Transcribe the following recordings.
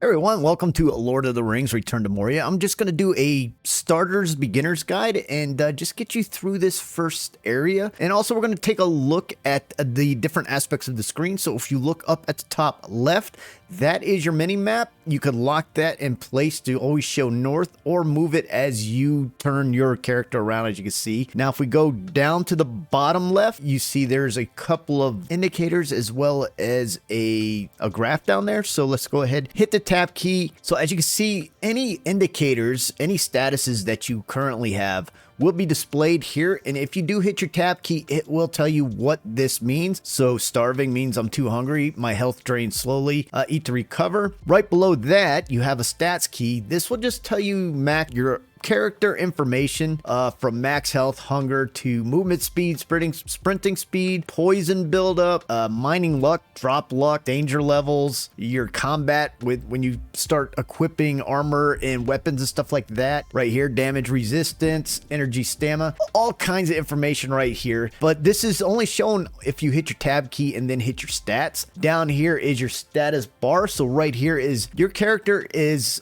Hey everyone, welcome to Lord of the Rings Return to Moria. I'm just going to do a starter's beginner's guide and just get you through this first area. And also we're going to take a look at the different aspects of the screen. So if you look up at the top left, that is your mini map. You can lock that in place to always show north or move it as you turn your character around, as you can see. Now if we go down to the bottom left, you see there's a couple of indicators as well as a graph down there. So let's go ahead, hit the tab key. So as you can see, any indicators, any statuses that you currently have will be displayed here. And if you do hit your tab key, it will tell you what this means. So starving means I'm too hungry. My health drains slowly. Eat to recover. Right below that, you have a stats key. This will just tell you your character information from max health, hunger to movement speed, sprinting speed, poison buildup, mining luck, drop luck, danger levels, your combat with when you start equipping armor and weapons and stuff like that. Right here, damage resistance, energy stamina, all kinds of information right here. But this is only shown if you hit your tab key and then hit your stats. Down here is your status bar. So right here is your character is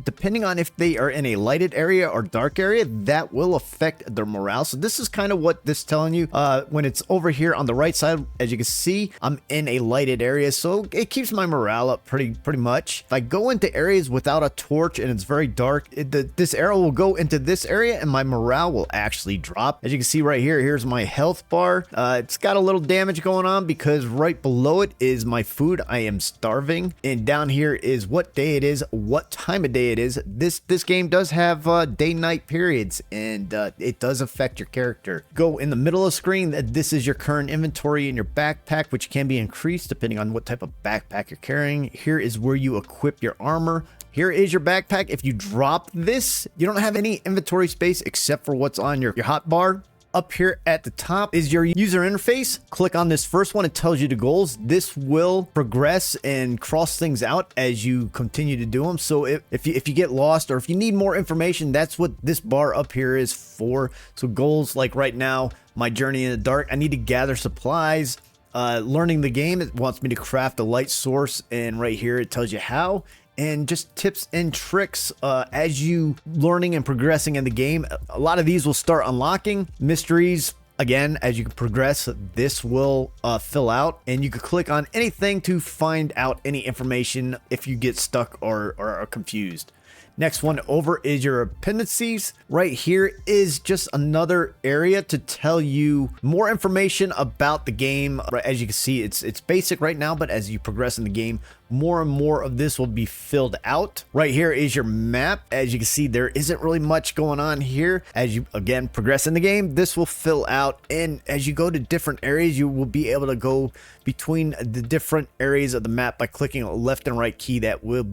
depending on if they are in a lighted area or dark area, that will affect their morale. So this is kind of what this is telling you. When it's over here on the right side, as you can see, I'm in a lighted area, so it keeps my morale up pretty much. If I go into areas without a torch and it's very dark, this arrow will go into this area and my morale will actually drop. As you can see right here, here's my health bar. It's got a little damage going on because right below it is my food. I am starving, and down here is what day it is, what time of day it is. This game does have day-night periods, and it does affect your character. Go in the middle of the screen. This is your current inventory in your backpack, which can be increased depending on what type of backpack you're carrying. Here is where you equip your armor. Here is your backpack. If you drop this, you don't have any inventory space except for what's on your hotbar. Up here at the top is your user interface. Click on this first one. It tells you the goals. This will progress and cross things out as you continue to do them. So if you get lost or if you need more information, that's what this bar up here is for. So goals like right now, my journey in the dark, I need to gather supplies. Learning the game, it wants me to craft a light source, and right here it tells you how. And just tips and tricks as you learning and progressing in the game. A lot of these will start unlocking mysteries. Again, as you progress, this will fill out, and you can click on anything to find out any information if you get stuck or are confused. Next one over is your appendices. Right here is just another area to tell you more information about the game. As you can see, it's basic right now, but as you progress in the game, more and more of this will be filled out. Right here is your map. As you can see, there isn't really much going on here. As you again progress in the game, this will fill out, and as you go to different areas, you will be able to go between the different areas of the map by clicking a left and right key that will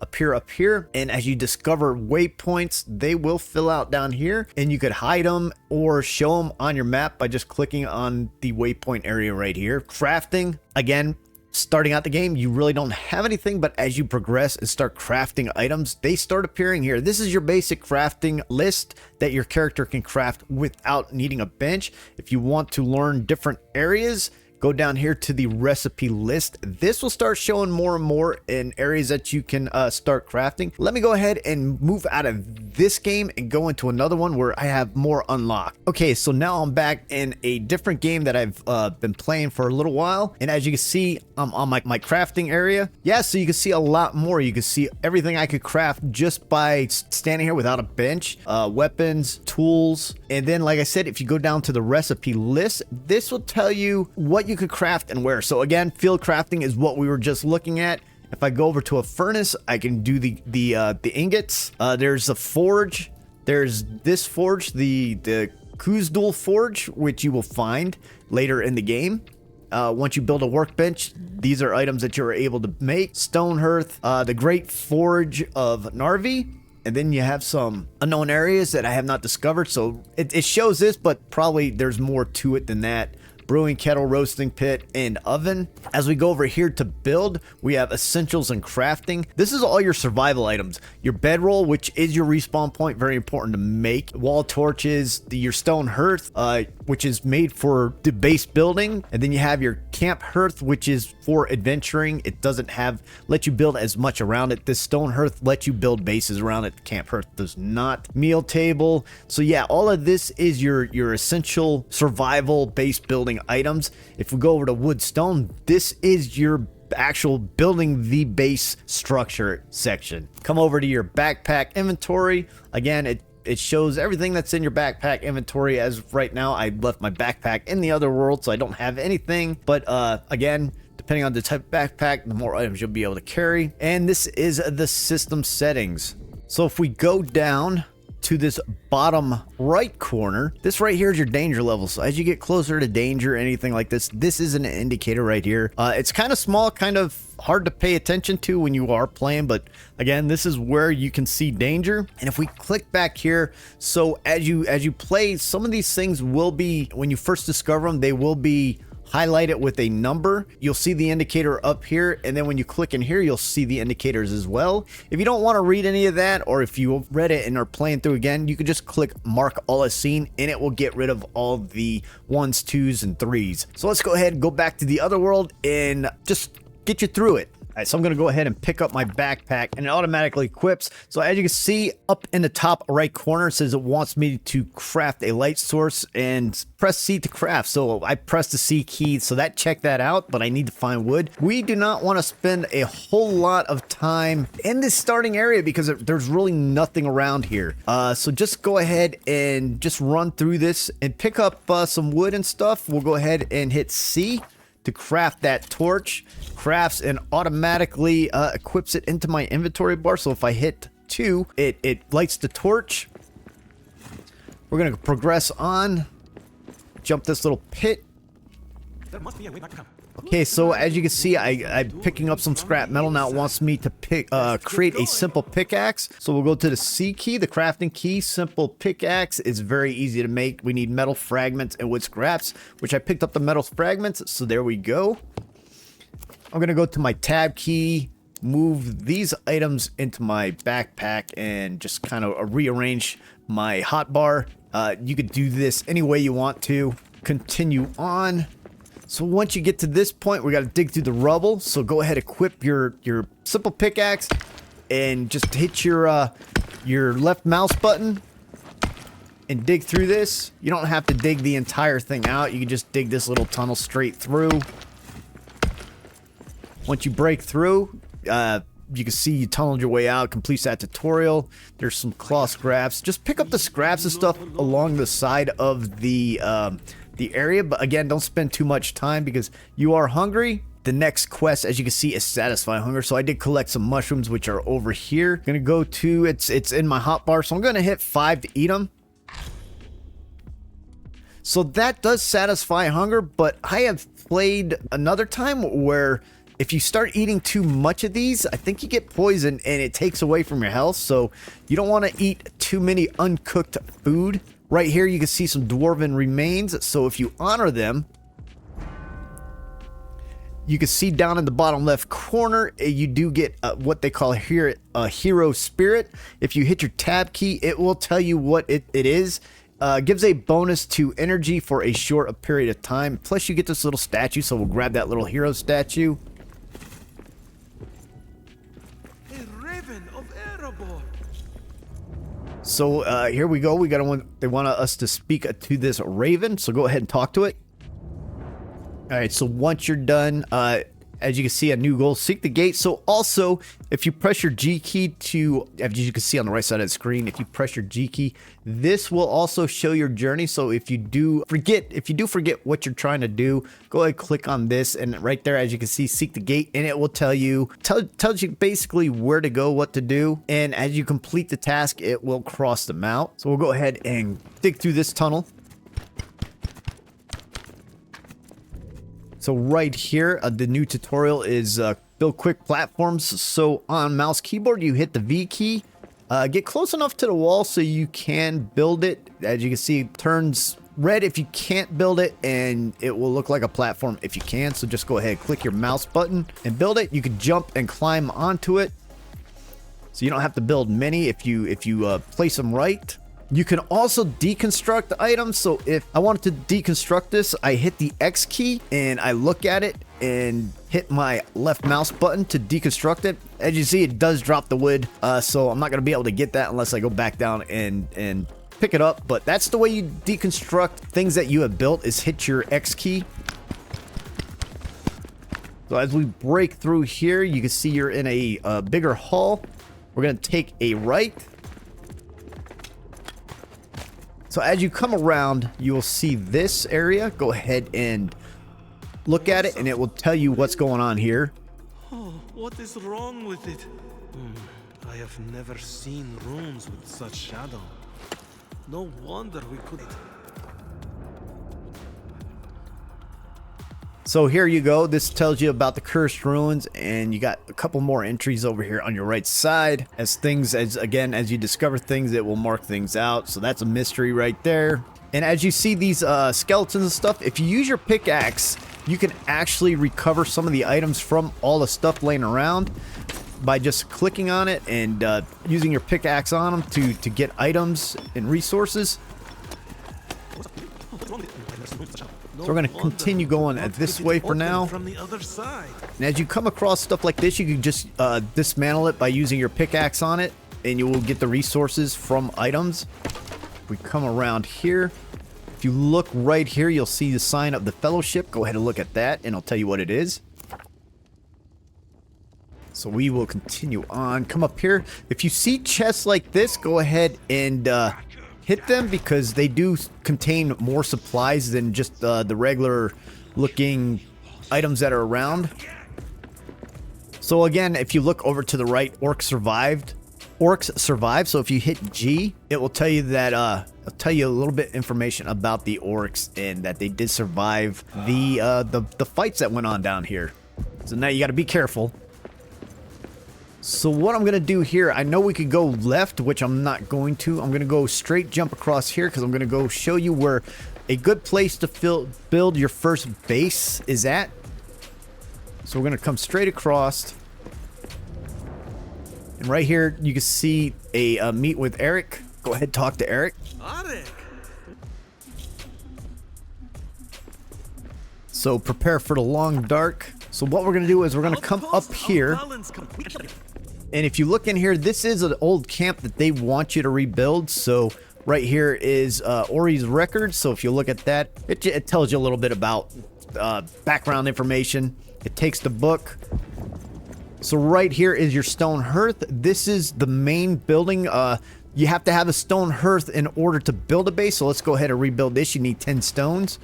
appear up here. And as you discover waypoints, they will fill out down here, and you could hide them or show them on your map by just clicking on the waypoint area right here. Crafting, again, starting out the game, you really don't have anything, but as you progress and start crafting items, they start appearing here. This is your basic crafting list that your character can craft without needing a bench. If you want to learn different areas, go down here to the recipe list. This will start showing more and more in areas that you can start crafting. Let me go ahead and move out of this game and go into another one where I have more unlocked. Okay, so now I'm back in a different game that I've been playing for a little while. And as you can see, I'm on my crafting area. Yeah, so you can see a lot more. You can see everything I could craft just by standing here without a bench. Weapons, tools. And then, like I said, if you go down to the recipe list, this will tell you what you could craft and where. So again, field crafting is what we were just looking at. If I go over to a furnace, I can do the ingots. There's a forge. There's this forge, the Kuzdul forge, which you will find later in the game. Once you build a workbench, these are items that you're able to make. Stone Hearth, the Great Forge of Narvi. And then you have some unknown areas that I have not discovered. So it shows this, but probably there's more to it than that. Brewing kettle, roasting pit, and oven. As we go over here to build, we have essentials and crafting. This is all your survival items. Your bedroll, which is your respawn point, very important to make. Wall torches, your stone hearth, which is made for the base building. And then you have your camp hearth, which is for adventuring. It doesn't let you build as much around it. This stone hearth lets you build bases around it. The camp hearth does not. Meal table. So yeah, all of this is your essential survival base building items. If we go over to wood stone, this is your actual building the base structure section. Come over to your backpack inventory. Again, it shows everything that's in your backpack inventory. As of right now, I left my backpack in the other world, so I don't have anything. But again, depending on the type of backpack, the more items you'll be able to carry. And this is the system settings. So if we go down to this bottom right corner, this right here is your danger level. So as you get closer to danger, anything like this, this is an indicator right here. It's kind of small, kind of hard to pay attention to when you are playing, but again, this is where you can see danger. And if we click back here, so as you play, some of these things will be, when you first discover them, they will be highlighted with a number. You'll see the indicator up here, and then when you click in here, you'll see the indicators as well. If you don't want to read any of that, or if you read it and are playing through again, you can just click mark all as seen, and it will get rid of all the 1s, 2s, and 3s. So let's go ahead and go back to the other world and just get you through it. All right, so I'm going to go ahead and pick up my backpack, and it automatically equips. So as you can see up in the top right corner, it says it wants me to craft a light source and press C to craft. So I press the C key, so that checked that out, but I need to find wood. We do not want to spend a whole lot of time in this starting area because there's really nothing around here. So just go ahead and just run through this and pick up some wood and stuff. We'll go ahead and hit C to craft that torch. Crafts and automatically equips it into my inventory bar. So if I hit 2, it lights the torch. We're gonna progress on, jump this little pit. There must be a way back down. Okay, so as you can see, I'm picking up some scrap metal. Now it wants me to create a simple pickaxe. So we'll go to the C key, the crafting key. Simple pickaxe is very easy to make. We need metal fragments and wood scraps, which I picked up the metal fragments. So there we go. I'm going to go to my tab key, move these items into my backpack, and just kind of rearrange my hotbar. You could do this any way you want to. Continue on. So once you get to this point, we got to dig through the rubble. So go ahead, equip your simple pickaxe, and just hit your left mouse button and dig through this. You don't have to dig the entire thing out. You can just dig this little tunnel straight through. Once you break through, you can see you tunneled your way out, completes that tutorial. There's some claw scraps. Just pick up the scraps and stuff along the side of the area, but again, don't spend too much time because you are hungry. The next quest, as you can see, is satisfy hunger. So I did collect some mushrooms, which are over here. Gonna go to, it's in my hotbar, so I'm gonna hit 5 to eat them. So that does satisfy hunger, but I have played another time where if you start eating too much of these, I think you get poisoned and it takes away from your health. So you don't want to eat too many uncooked food. Right here, you can see some dwarven remains. So if you honor them, you can see down in the bottom left corner, you do get what they call here a hero spirit. If you hit your tab key, it will tell you what it is. Gives a bonus to energy for a short period of time. Plus you get this little statue, so we'll grab that little hero statue. So here we go. They want us to speak to this raven. So go ahead and talk to it. All right. So once you're done, as you can see, a new goal, seek the gate. So also, if you press your G key to, as you can see on the right side of the screen, if you press your G key, this will also show your journey. So if you do forget what you're trying to do, go ahead, click on this, and right there, as you can see, seek the gate, and it will tells you basically where to go, what to do, and as you complete the task, it will cross them out. So we'll go ahead and dig through this tunnel. So right here, the new tutorial is build quick platforms. So on mouse keyboard, you hit the V key, get close enough to the wall so you can build it. As you can see, it turns red if you can't build it, and it will look like a platform if you can. So just go ahead, click your mouse button and build it. You can jump and climb onto it. So you don't have to build many if you place them right. You can also deconstruct items. So if I wanted to deconstruct this, I hit the X key and I look at it and hit my left mouse button to deconstruct it. As you see, it does drop the wood. So I'm not going to be able to get that unless I go back down and pick it up. But that's the way you deconstruct things that you have built, is hit your X key. So as we break through here, you can see you're in a bigger hall. We're going to take a right. So as you come around, you will see this area. Go ahead and look at it, and it will tell you what's going on here. Oh, what is wrong with it? I have never seen rooms with such shadow. No wonder we couldn't. So here you go. This tells you about the cursed ruins, and you got a couple more entries over here on your right side. As you discover things, it will mark things out. So that's a mystery right there. And as you see these skeletons and stuff, if you use your pickaxe, you can actually recover some of the items from all the stuff laying around by just clicking on it and using your pickaxe on them to get items and resources. So we're going to continue going this way for now. From the other side. And as you come across stuff like this, you can just dismantle it by using your pickaxe on it, and you will get the resources from items. We come around here. If you look right here, you'll see the sign of the Fellowship. Go ahead and look at that, and I'll tell you what it is. So we will continue on. Come up here. If you see chests like this, go ahead and hit them, because they do contain more supplies than just the regular looking items that are around. So again, if you look over to the right, orcs survived. So if you hit G, it will tell you that it'll tell you a little bit information about the orcs, and that they did survive the fights that went on down here. So now you got to be careful. So what I'm going to do here, I know we could go left, which I'm not going to. I'm going to go straight jump across here, because I'm going to go show you where a good place to build your first base is at. So we're going to come straight across. And right here, you can see a meet with Aric. Go ahead, talk to Aric. Aric. So prepare for the long dark. So what we're going to do is we're going to come up here. And if you look in here, this is an old camp that they want you to rebuild. So right here is Ori's record. So if you look at that, it tells you a little bit about background information. It takes the book. So right here is your stone hearth. This is the main building. You have to have a stone hearth in order to build a base. So let's go ahead and rebuild this. You need 10 stones.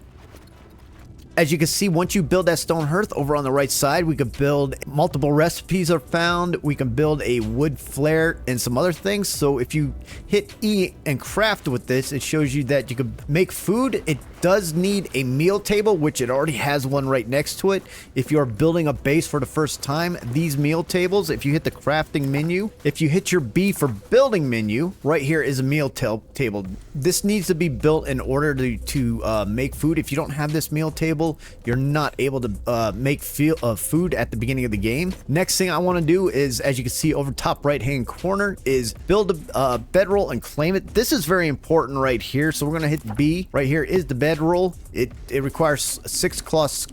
As you can see, once you build that stone hearth, over on the right side, we could build multiple recipes are found. We can build a wood flare and some other things. So if you hit E and craft with this, it shows you that you can make food. It does need a meal table, which it already has one right next to it. If you're building a base for the first time, these meal tables, if you hit the crafting menu, if you hit your B for building menu, right here is a meal table. This needs to be built in order to make food. If you don't have this meal table, you're not able to make food at the beginning of the game. Next thing I want to do is, as you can see over top right hand corner, is build a bedroll and claim it. This is very important right here. So we're going to hit B. Right here is the bedroll. It requires 6 cloth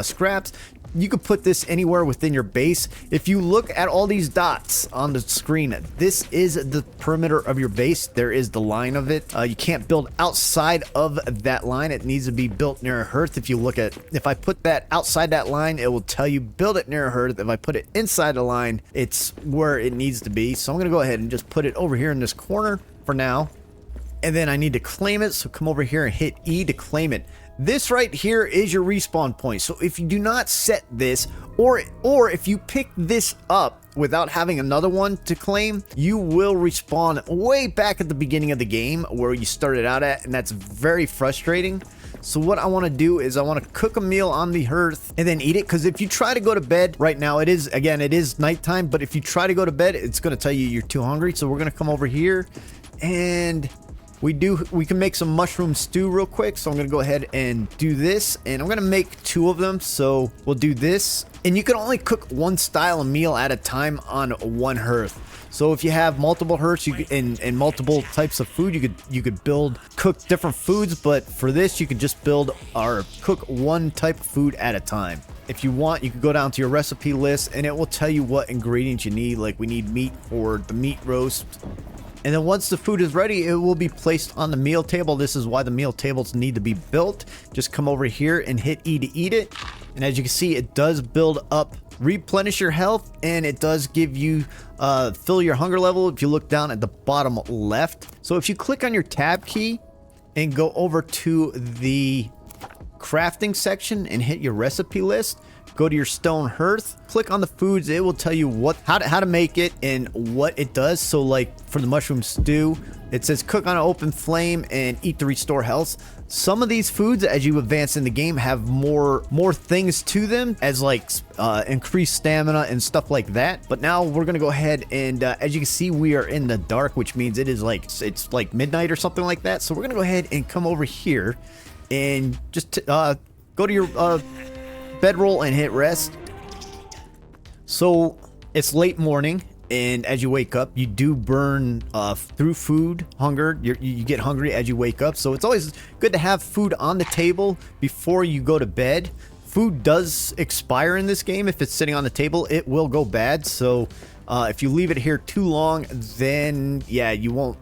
scraps. You could put this anywhere within your base. If you look at all these dots on the screen, this is the perimeter of your base. There is the line of it. You can't build outside of that line. It needs to be built near a hearth. If I put that outside that line, it will tell you build it near a hearth. If I put it inside the line, it's where it needs to be. So I'm going to go ahead and just put it over here in this corner for now. And then I need to claim it. So come over here and hit E to claim it. This right here is your respawn point. So if you do not set this, or if you pick this up without having another one to claim, you will respawn way back at the beginning of the game where you started out at, and that's very frustrating. So what I want to do is I want to cook a meal on the hearth and then eat it, because if you try to go to bed right now, it is nighttime, but if you try to go to bed, it's going to tell you you're too hungry. So we're going to come over here and we can make some mushroom stew real quick. So I'm gonna go ahead and do this, and I'm gonna make 2 of them. So we'll do this, and you can only cook one style of meal at a time on one hearth. So if you have multiple hearths, and multiple types of food, you could cook different foods. But for this, you could just build or cook one type of food at a time. If you want, you can go down to your recipe list, and it will tell you what ingredients you need. Like we need meat for the meat roast. And then once the food is ready, it will be placed on the meal table. This is why the meal tables need to be built. Just come over here and hit E to eat it. And as you can see, it does build up, replenish your health, and it does give you fill your hunger level if you look down at the bottom left. So if you click on your tab key and go over to the crafting section and hit your recipe list, go to your stone hearth, click on the foods. It will tell you how to make it and what it does. So like for the mushroom stew, it says cook on an open flame and eat to restore health. Some of these foods, as you advance in the game, have more things to them, as like increased stamina and stuff like that. But now we're gonna go ahead and as you can see, we are in the dark, which means it's like midnight or something like that. So we're gonna go ahead and come over here and just go to your bedroll and hit rest. So it's late morning, and as you wake up, you do burn through food hunger. You get hungry as you wake up, so it's always good to have food on the table before you go to bed. Food does expire in this game. If it's sitting on the table, it will go bad. So if you leave it here too long, then yeah, you'll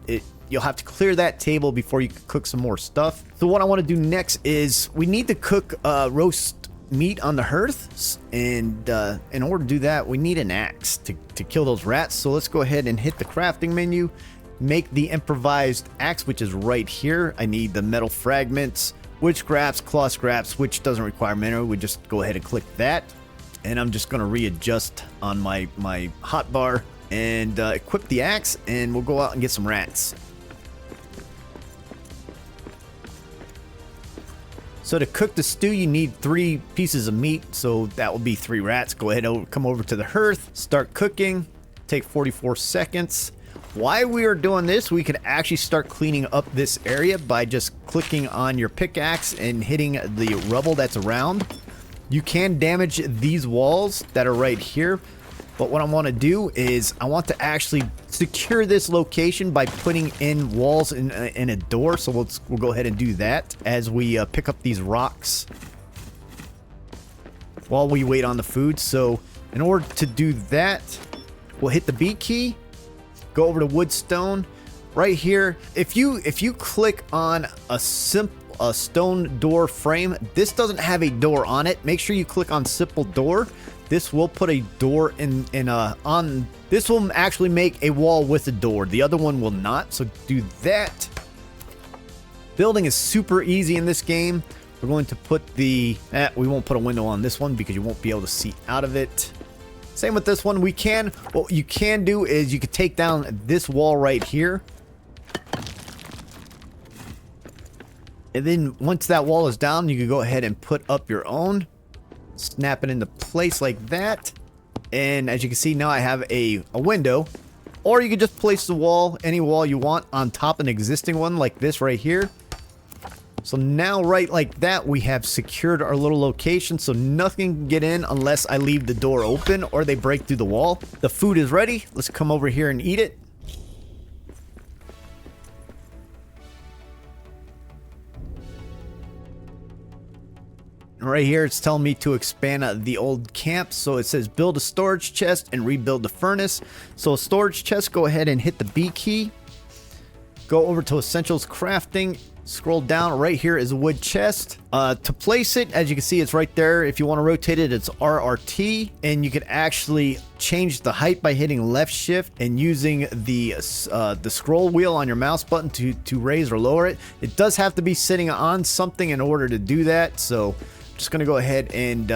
have to clear that table before you can cook some more stuff. So what I want to do next is we need to cook roast meat on the hearth, and in order to do that, we need an axe to kill those rats. So let's go ahead and hit the crafting menu, make the improvised axe, which is right here. I need the metal fragments, wood scraps, cloth scraps, which doesn't require mineral. We just go ahead and click that, and I'm just going to readjust on my hotbar and equip the axe, and we'll go out and get some rats. So to cook the stew, you need 3 pieces of meat, so that will be 3 rats. Go ahead and come over to the hearth, start cooking, take 44 seconds. While we are doing this, we could actually start cleaning up this area by just clicking on your pickaxe and hitting the rubble that's around. You can damage these walls that are right here, but what I want to do is I want to actually secure this location by putting in walls in a door. So we'll go ahead and do that as we pick up these rocks while we wait on the food. So in order to do that, we'll hit the B key, go over to woodstone right here. If you click on a stone door frame, this doesn't have a door on it. Make sure you click on simple door. This will put a door on. This will actually make a wall with a door. The other one will not. So do that. Building is super easy in this game. We're going to put we won't put a window on this one because you won't be able to see out of it. Same with this one. What you can do is you can take down this wall right here. And then once that wall is down, you can go ahead and put up your own. Snap it into place like that, and as you can see, now I have a window. Or you can just place the wall, any wall you want, on top of an existing one like this right here. So now right like that, we have secured our little location, so nothing can get in unless I leave the door open or they break through the wall. The food is ready. Let's come over here and eat it. Right here, it's telling me to expand the old camp. So it says build a storage chest and rebuild the furnace. So a storage chest, go ahead and hit the B key. Go over to Essentials Crafting. Scroll down. Right here is a wood chest. To place it, as you can see, it's right there. If you want to rotate it, it's RRT. And you can actually change the height by hitting left shift and using the scroll wheel on your mouse button to raise or lower it. It does have to be sitting on something in order to do that. So just going to go ahead and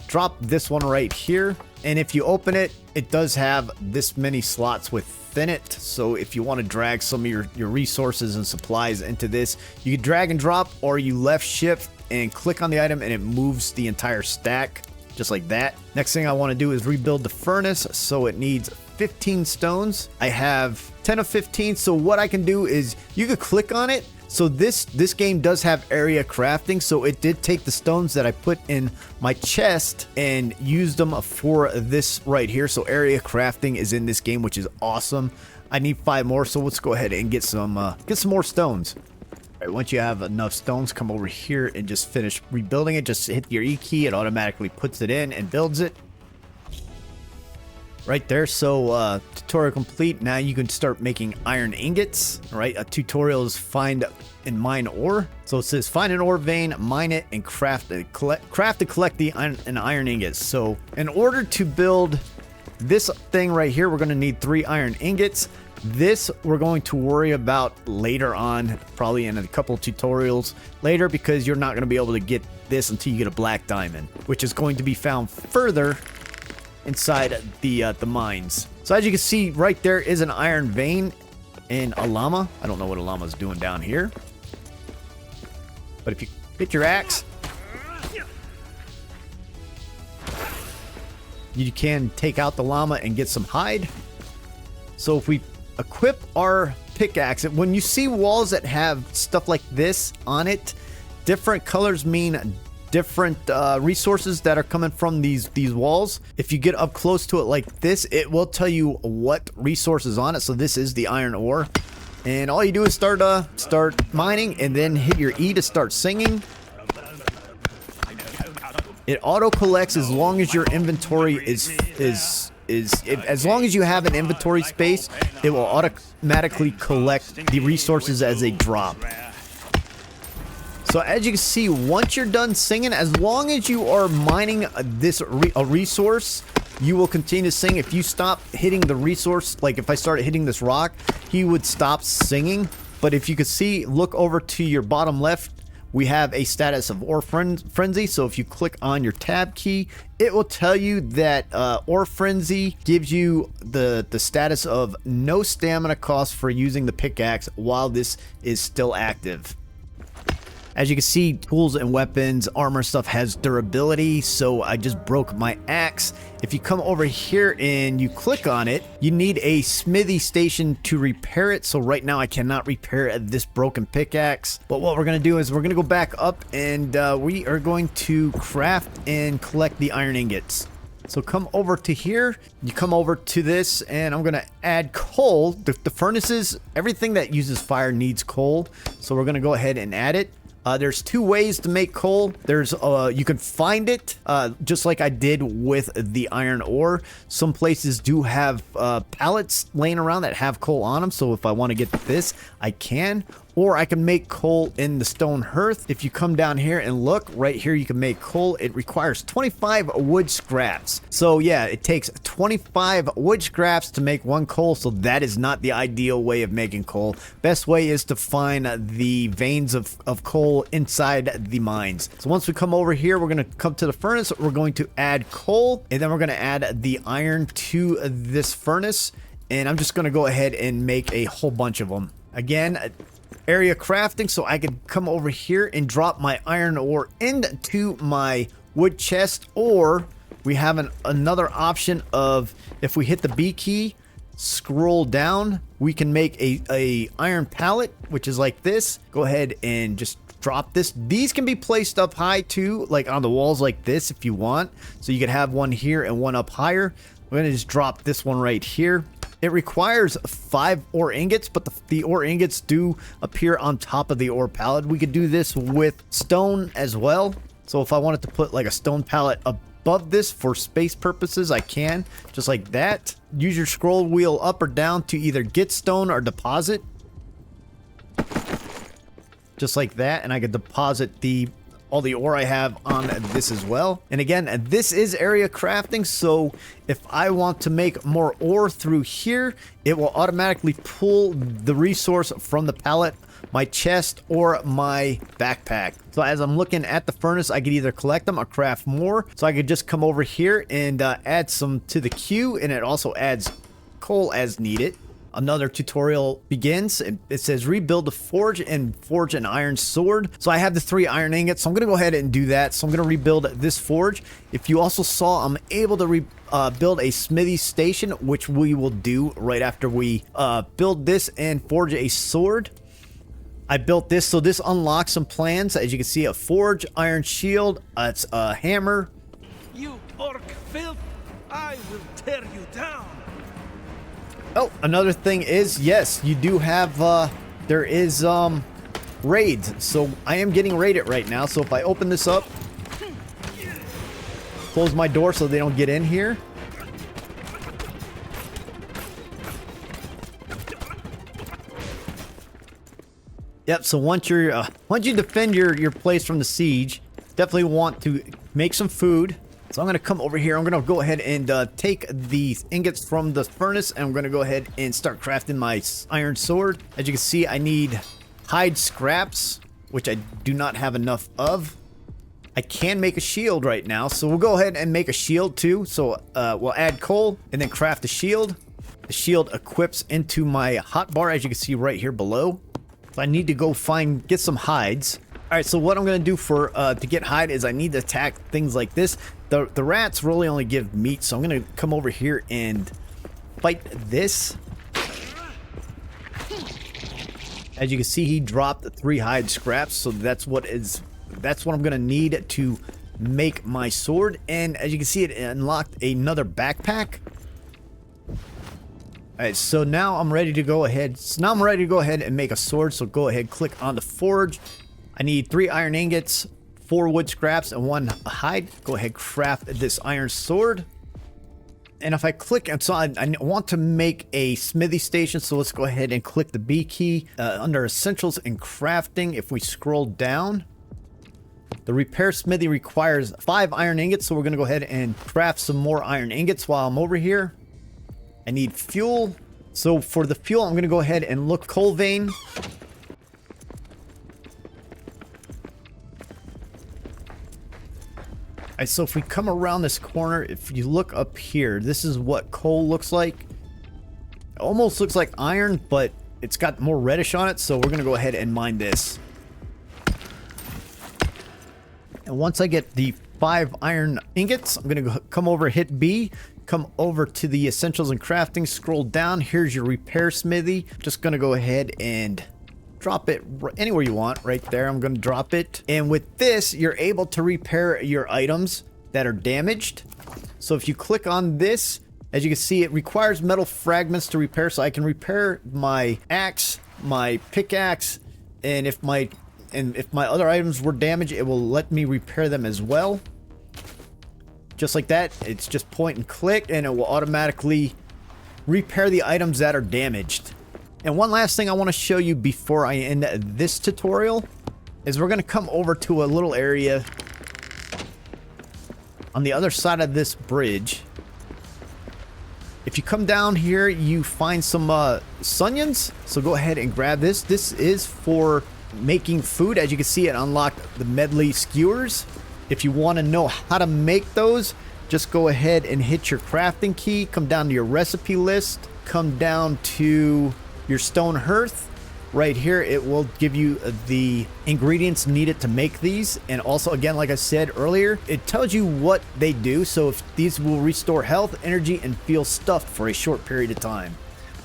drop this one right here. And if you open it, it does have this many slots within it. So if you want to drag some of your resources and supplies into this, you can drag and drop, or you left shift and click on the item and it moves the entire stack just like that. Next thing I want to do is rebuild the furnace. So it needs 15 stones. I have 10 of 15. So what I can do is you could click on it. So this game does have area crafting. So it did take the stones that I put in my chest and used them for this right here. So area crafting is in this game, which is awesome. I need 5 more. So let's go ahead and get some more stones. All right, once you have enough stones, come over here and just finish rebuilding it. Just hit your E key. It automatically puts it in and builds it. Right there. So tutorial complete. Now you can start making iron ingots. All right, a tutorial is find and mine ore. So it says find an ore vein, mine it, and craft and collect the iron ingots. So in order to build this thing right here, we're going to need 3 iron ingots. This we're going to worry about later on, probably in a couple tutorials later, because you're not going to be able to get this until you get a black diamond, which is going to be found further inside the mines. So as you can see right there is an iron vein and a llama. I don't know what a llama is doing down here, but if you hit your axe, you can take out the llama and get some hide. So if we equip our pickaxe, when you see walls that have stuff like this on it, different colors mean different resources that are coming from these walls. If you get up close to it like this, it will tell you what resource is on it. So this is the iron ore, and all you do is start mining, and then hit your E to start singing. It auto collects as long as your inventory as long as you have an inventory space, it will automatically collect the resources as they drop. So as you can see, once you're done singing, as long as you are mining a resource, you will continue to sing. If you stop hitting the resource, like if I started hitting this rock, he would stop singing. But if you could see, look over to your bottom left, we have a status of Ore Frenzy. So if you click on your tab key, it will tell you that Ore Frenzy gives you the status of no stamina cost for using the pickaxe while this is still active. As you can see, tools and weapons, armor stuff has durability, so I just broke my axe. If you come over here and you click on it, you need a Smithy Station to repair it. So right now I cannot repair this broken pickaxe. But what we're going to do is we're going to go back up, and we are going to craft and collect the iron ingots. So come over to here, you come over to this, and I'm going to add coal. The furnaces, everything that uses fire needs coal. So we're going to go ahead and add it. There's 2 ways to make coal. There's you can find it just like I did with the iron ore. Some places do have pallets laying around that have coal on them. So if I want to get this, I can. Or I can make coal in the stone hearth. If you come down here and look right here, you can make coal. It requires 25 wood scraps. So yeah, it takes 25 wood scraps to make 1 coal. So that is not the ideal way of making coal. Best way is to find the veins of coal inside the mines. So once we come over here, we're going to come to the furnace. We're going to add coal, and then we're going to add the iron to this furnace. And I'm just going to go ahead and make a whole bunch of them. Again, area crafting, so I can come over here and drop my iron ore into my wood chest, or we have another option of, if we hit the B key, scroll down, we can make a iron pallet, which is like this. Go ahead and just drop this. These can be placed up high too, like on the walls like this if you want. So you could have one here and one up higher. We're gonna just drop this one right here. It requires 5 ore ingots, but the ore ingots do appear on top of the ore pallet. We could do this with stone as well. So if I wanted to put like a stone pallet above this for space purposes, I can, just like that. Use your scroll wheel up or down to either get stone or deposit. Just like that, and I could deposit all the ore I have on this as well. And again, this is area crafting, so if I want to make more ore through here, it will automatically pull the resource from the pallet, my chest, or my backpack. So as I'm looking at the furnace, I could either collect them or craft more. So I could just come over here and add some to the queue, and it also adds coal as needed. another tutorial begins. It says rebuild the forge and forge an iron sword. So I have the 3 iron ingots, so I'm gonna go ahead and do that. So I'm gonna rebuild this forge. If you also saw, I'm able to build a Smithy Station, which we will do right after we build this and forge a sword. I built this, so this unlocks some plans. As you can see, a forge, iron shield, it's a hammer. You orc filth! I will tear you down! Oh, another thing is, yes, you do have, there is, raids. So I am getting raided right now. So if I open this up, close my door so they don't get in here. Yep, so once you defend your place from the siege, definitely want to make some food. So I'm going to come over here. I'm going to go ahead and take these ingots from the furnace, and I'm going to go ahead and start crafting my iron sword. As you can see, I need hide scraps, which I do not have enough of. I can make a shield right now, so we'll go ahead and make a shield too. So we'll add coal and then craft a shield. The shield equips into my hotbar, as you can see right here below. So I need to go get some hides. All right, so what I'm gonna do for to get hide is I need to attack things like this. The rats really only give meat, so I'm gonna come over here and fight this. As you can see, he dropped 3 hide scraps, so that's what I'm gonna need to make my sword. And as you can see, it unlocked another backpack. Alright, so now I'm ready to go ahead. And make a sword. So go ahead, click on the forge. I need 3 iron ingots, 4 wood scraps, and 1 hide. Go ahead, craft this iron sword. And if I click, and so I want to make a Smithy Station, so let's go ahead and click the B key under Essentials and Crafting. If we scroll down, the repair smithy requires 5 iron ingots, so we're going to go ahead and craft some more iron ingots while I'm over here. I need fuel. So for the fuel, I'm going to go ahead and look coal vein. Alright, so if we come around this corner, if you look up here, this is what coal looks like. It almost looks like iron, but it's got more reddish on it, so we're going to go ahead and mine this. And once I get the 5 iron ingots, I'm going to come over, hit B, come over to the Essentials and Crafting, scroll down. Here's your repair smithy. Just going to go ahead and drop it anywhere you want. Right there, I'm going to drop it. And with this, you're able to repair your items that are damaged. So if you click on this, as you can see, it requires metal fragments to repair. So I can repair my axe, my pickaxe, and if my other items were damaged, it will let me repair them as well. Just like that. It's just point and click, and it will automatically repair the items that are damaged. And one last thing I want to show you before I end this tutorial is we're going to come over to a little area on the other side of this bridge. If you come down here, you find some sunions. So go ahead and grab this. This is for making food. As you can see, it unlocked the medley skewers. If you want to know how to make those, just go ahead and hit your crafting key, come down to your recipe list, come down to your stone hearth. Right here, it will give you the ingredients needed to make these. And also, again, like I said earlier, it tells you what they do. So if these will restore health, energy, and feel stuffed for a short period of time.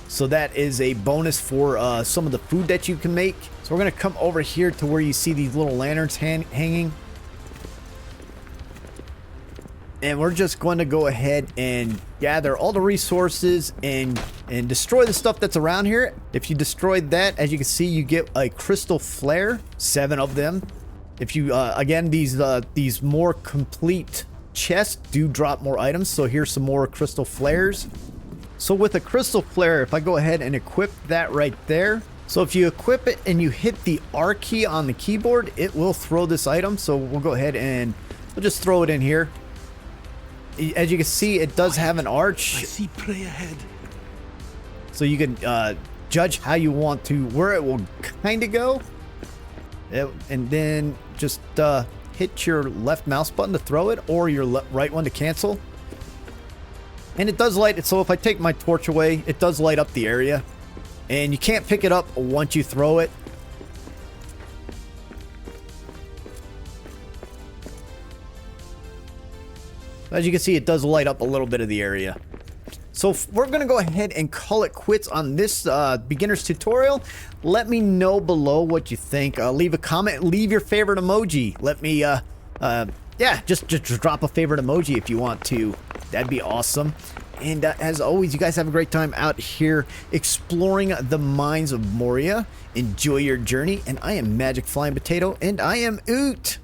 So that is a bonus for some of the food that you can make. So we're going to come over here to where you see these little lanterns hanging. And we're just going to go ahead and gather all the resources and destroy the stuff that's around here. If you destroyed that, as you can see, you get a crystal flare, 7 of them. If you, again, these more complete chests do drop more items. So here's some more crystal flares. So with a crystal flare, if I go ahead and equip that right there. So if you equip it and you hit the R key on the keyboard, it will throw this item. So we'll go ahead and we'll just throw it in here. As you can see, it does have an arch. I see prey ahead. So you can judge how you want to, where it will kind of go. And then just hit your left mouse button to throw it, or your right one to cancel. And it does light it. So if I take my torch away, it does light up the area. And you can't pick it up once you throw it. As you can see, it does light up a little bit of the area. So we're going to go ahead and call it quits on this beginner's tutorial. Let me know below what you think. Leave a comment. Leave your favorite emoji. Let me, yeah, just drop a favorite emoji if you want to. That'd be awesome. And as always, you guys have a great time out here exploring the mines of Moria. Enjoy your journey. And I am Magic Flying Potato, and I am Oot.